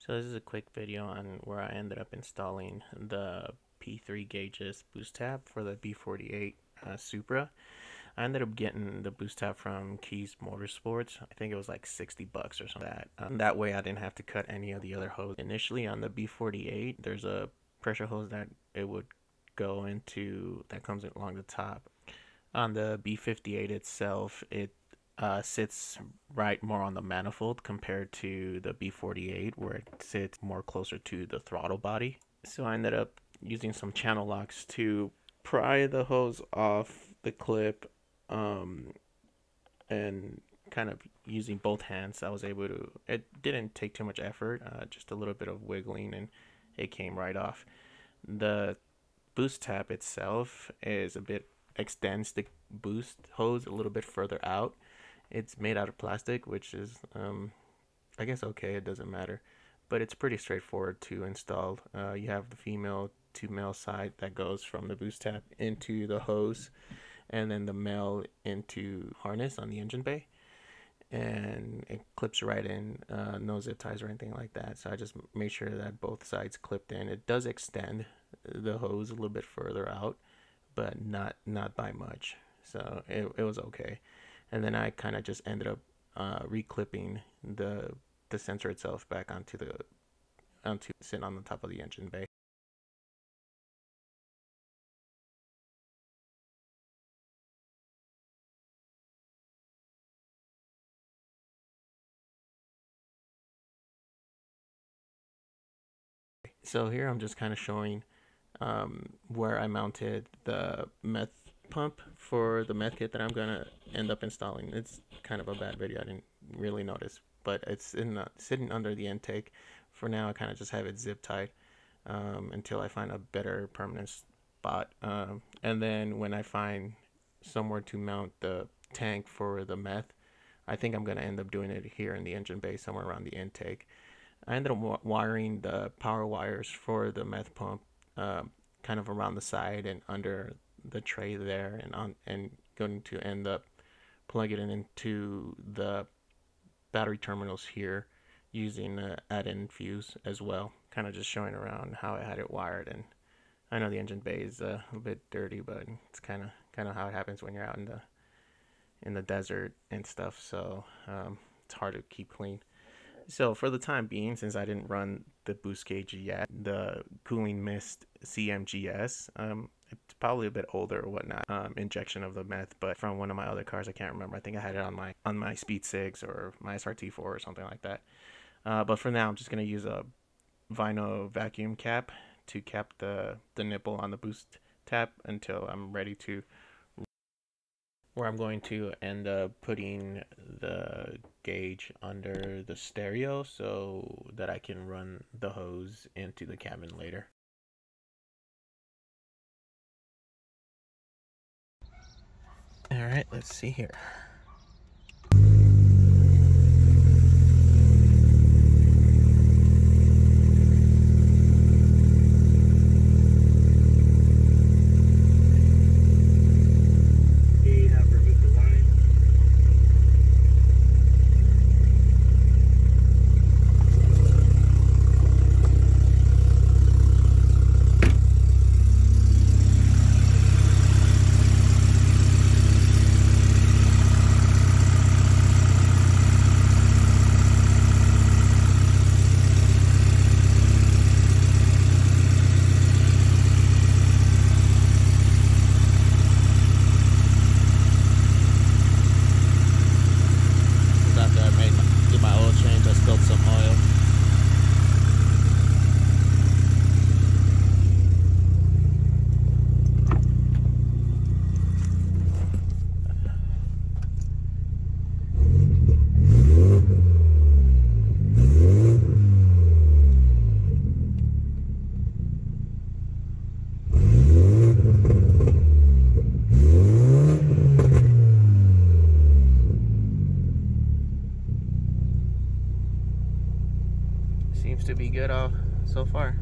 So this is a quick video on where I ended up installing the P3 gauges boost tab for the B48 Supra. I ended up getting the boost tab from Kies Motorsports. I think it was like 60 bucks or something like that. That way I didn't have to cut any of the other hose. Initially on the B48, there's a pressure hose that it would go into that comes along the top. On the B58 itself, it sits right more on the manifold compared to the B48, where it sits more closer to the throttle body. So I ended up using some channel locks to pry the hose off the clip, and kind of using both hands I was able to, it didn't take too much effort, just a little bit of wiggling and it came right off. The boost tab itself is a bit, extends the boost hose a little bit further out. It's made out of plastic, which is I guess okay, it doesn't matter, but it's pretty straightforward to install. You have the female to male side that goes from the boost tab into the hose, and then the male into harness on the engine bay, and it clips right in, no zip ties or anything like that. So I just made sure that both sides clipped in. It does extend the hose a little bit further out, but not by much, so it was okay. And then I kind of just ended up reclipping the sensor itself back onto sitting on the top of the engine bay. So here I'm just kind of showing where I mounted the meth pump for the meth kit that I'm gonna end up installing. It's kind of a bad video, I didn't really notice, but it's sitting under the intake. For now I kind of just have it zip tied until I find a better permanent spot, and then when I find somewhere to mount the tank for the meth, I think I'm gonna end up doing it here in the engine bay, somewhere around the intake. I ended up wiring the power wires for the meth pump kind of around the side and under the tray there, and going to end up plugging it into the battery terminals here using an add-in fuse as well. Kind of just showing around how I had it wired. And I know the engine bay is a bit dirty, but it's kind of how it happens when you're out in the desert and stuff. So it's hard to keep clean. So for the time being, since I didn't run the boost gauge yet, the cooling mist CMGS, it's probably a bit older or whatnot, injection of the meth, but from one of my other cars, I can't remember. I think I had it on my Speed 6 or my SRT4 or something like that. But for now, I'm just gonna use a vinyl vacuum cap to cap the nipple on the boost tab until I'm ready to, where I'm going to end up putting the gauge under the stereo so that I can run the hose into the cabin later. All right, let's see here. Seems to be good so far.